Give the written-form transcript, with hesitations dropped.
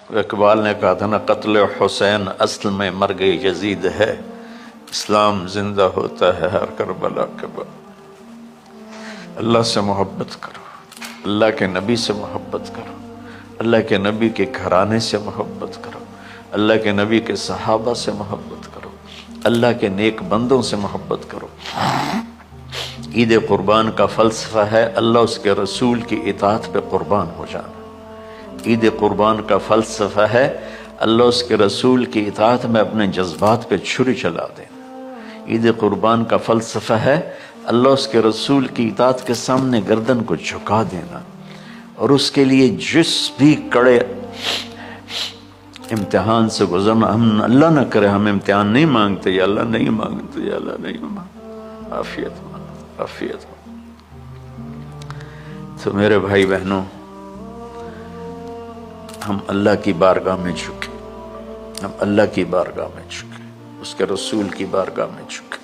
اقبال نے کہا تھا نا، قتل حسین اصل میں مرگ یزید ہے، اسلام زندہ ہوتا ہے ہر کربلا کے بعد۔ اللہ سے محبت کرو، اللہ کے نبی سے محبت کرو، اللہ کے نبی کے گھرانے سے محبت کرو، اللہ کے نبی کے صحابہ سے محبت کرو، اللہ کے نیک بندوں سے محبت کرو۔ عید قربان کا فلسفہ ہے اللہ اس کے رسول کی اطاعت پہ قربان ہو جانا۔ عید قربان کا فلسفہ ہے اللہ اس کے رسول کی اطاعت میں اپنے جذبات پہ چھری چلا دینا۔ عید قربان کا فلسفہ ہے اللہ اس کے رسول کی اطاعت کے سامنے گردن کو جھکا دینا، اور اس کے لیے جس بھی کڑے امتحان سے گزرنا۔ ہم اللہ نہ کرے ہم امتحان نہیں مانگتے، یا اللہ نہیں مانگتے، یا اللہ نہیں مانگتے، عافیت مانگتے، عافیت مانگتے۔ تو میرے بھائی بہنوں، ہم اللہ کی بارگاہ میں جھکے، ہم اللہ کی بارگاہ میں جھکے، اس کے رسول کی بارگاہ میں جھکے۔